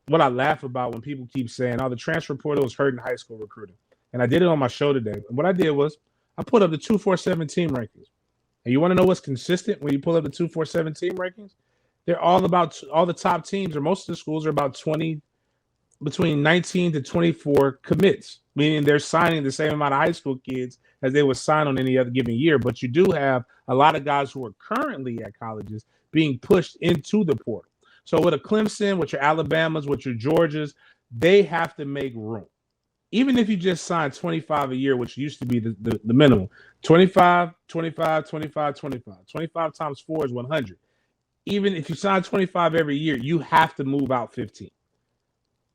what I laugh about when people keep saying, "Oh, the transfer portal is hurting high school recruiting," and I did it on my show today. And what I did was I put up the 247 team rankings. And you want to know what's consistent when you pull up the 247 team rankings? They're all about all the top teams, or most of the schools are about 20, between 19 to 24 commits, meaning they're signing the same amount of high school kids as they would sign on any other given year. But you do have a lot of guys who are currently at colleges being pushed into the portal. So with a Clemson, with your Alabamas, with your Georgias, they have to make room. Even if you just sign 25 a year, which used to be the minimum, 25, 25, 25, 25. 25 times 4 is 100. Even if you sign 25 every year, you have to move out 15.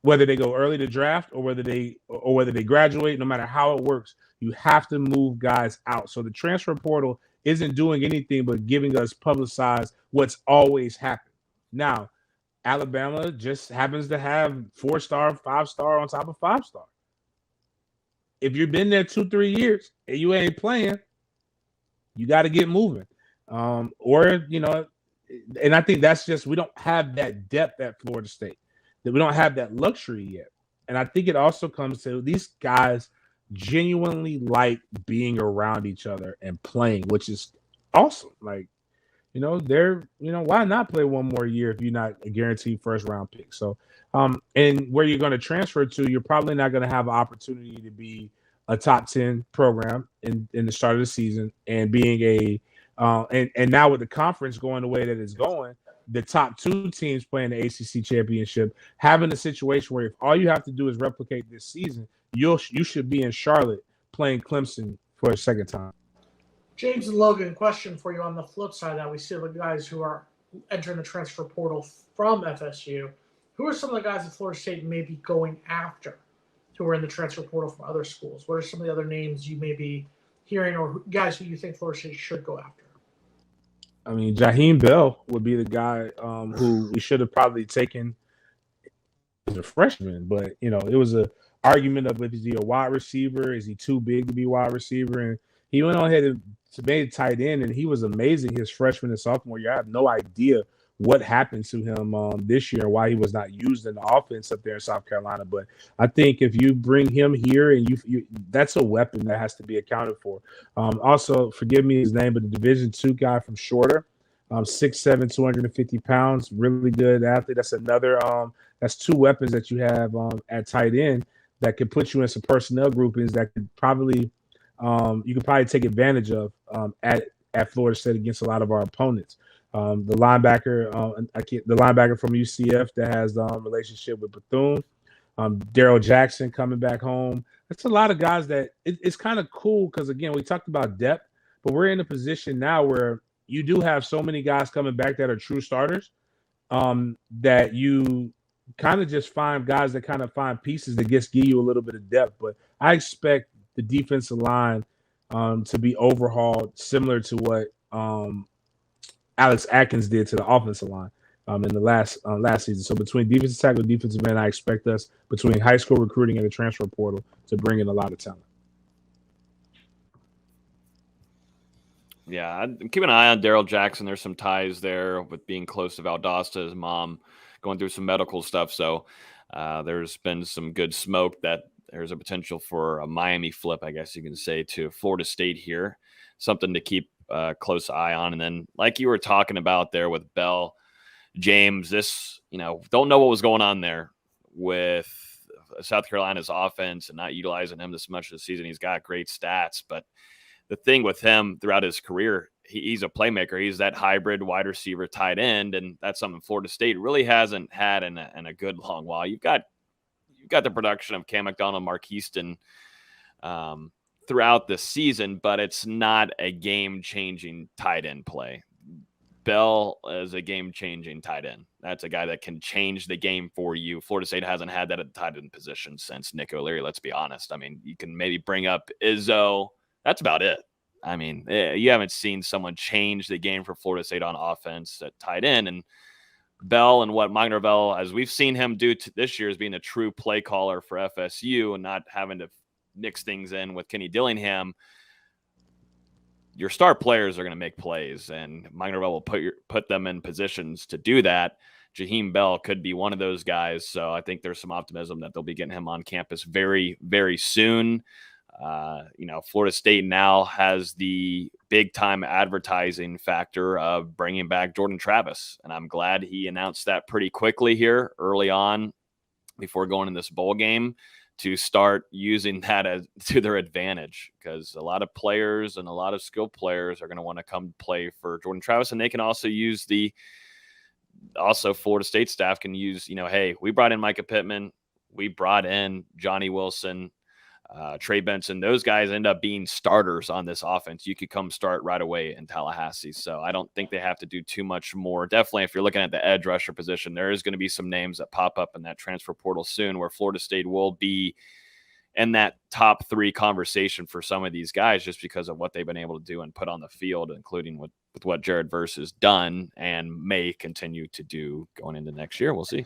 Whether they go early to draft or whether they graduate, no matter how it works, you have to move guys out. So the transfer portal isn't doing anything but giving us publicize what's always happened. Now, Alabama just happens to have 4-star, 5-star on top of 5-star. If you've been there 2-3 years and you ain't playing, you got to get moving. Or, you know, and I think that's just, we don't have that depth at Florida State, that we don't have that luxury yet. And I think it also comes to these guys genuinely like being around each other and playing, which is awesome. Like, you know, why not play one more year if you're not a guaranteed first round pick? So, and where you're going to transfer to, you're probably not going to have an opportunity to be a top 10 program in the start of the season, and being and now with the conference going the way that it's going, the top 2 teams playing the ACC championship, having a situation where if all you have to do is replicate this season, you should be in Charlotte playing Clemson for a second time. James and Logan, question for you on the flip side of that. We see the guys who are entering the transfer portal from FSU. Who are some of the guys that Florida State may be going after who are in the transfer portal from other schools? What are some of the other names you may be hearing, or guys who you think Florida State should go after? I mean, Jaheim Bell would be the guy who we should have probably taken as a freshman. But, you know, it was a argument of, is he a wide receiver? Is he too big to be wide receiver? And he went on ahead and made tight end, and he was amazing his freshman and sophomore year. I have no idea what happened to him this year, why he was not used in the offense up there in South Carolina. But I think if you bring him here, and you that's a weapon that has to be accounted for. Also, forgive me his name, but the Division II guy from Shorter, 6'7", 250 pounds, really good athlete. That's another that's 2 weapons that you have at tight end that could put you in some personnel groupings that could probably you could probably take advantage of at Florida State against a lot of our opponents. The linebacker from UCF that has the relationship with Bethune, Daryl Jackson coming back home. That's a lot of guys that it's kind of cool because, again, we talked about depth, but we're in a position now where you do have so many guys coming back that are true starters that you kind of just find guys that kind of find pieces that just give you a little bit of depth. But I expect the defensive line to be overhauled, similar to what Alex Atkins did to the offensive line in the last season. So between defensive tackle and defensive end, I expect us, between high school recruiting and the transfer portal, to bring in a lot of talent. Yeah, I'm keeping an eye on Daryl Jackson. There's some ties there with being close to Valdosta, his mom going through some medical stuff. So there's been some good smoke that there's a potential for a Miami flip, I guess you can say, to Florida State here. Something to keep a close eye on. And then, like you were talking about there with Bell, James, this, don't know what was going on there with South Carolina's offense and not utilizing him this much this season. He's got great stats, but the thing with him throughout his career, he's a playmaker. He's that hybrid wide receiver tight end, and that's something Florida State really hasn't had in a good long while. You've got the production of Cam McDonald, Mark Houston throughout the season, but it's not a game-changing tight end play. Bell is a game-changing tight end. That's a guy that can change the game for you. Florida State hasn't had that at the tight end position since Nick O'Leary, let's be honest. I mean, you can maybe bring up Izzo. That's about it. I mean, you haven't seen someone change the game for Florida State on offense at tight end. And Bell, and what Mike Norvell, as we've seen him do this year, is being a true play caller for FSU and not having to mix things in with Kenny Dillingham. your star players are going to make plays, and Mike Norvell will put them in positions to do that. Jaheim Bell could be one of those guys. So I think there's some optimism that they'll be getting him on campus very, very soon. Florida State now has the big time advertising factor of bringing back Jordan Travis. And I'm glad he announced that pretty quickly here early on before going in this bowl game to start using that to their advantage, because a lot of players and a lot of skilled players are going to want to come play for Jordan Travis. And they can also use Florida State staff can use, hey, we brought in Micah Pittman, we brought in Johnny Wilson, Trey Benson. Those guys end up being starters on this offense. You could come start right away in Tallahassee. So I don't think they have to do too much more. Definitely, if you're looking at the edge rusher position, there is going to be some names that pop up in that transfer portal soon where Florida State will be in that top 3 conversation for some of these guys, just because of what they've been able to do and put on the field, including with what Jared Verse has done and may continue to do going into next year. We'll see.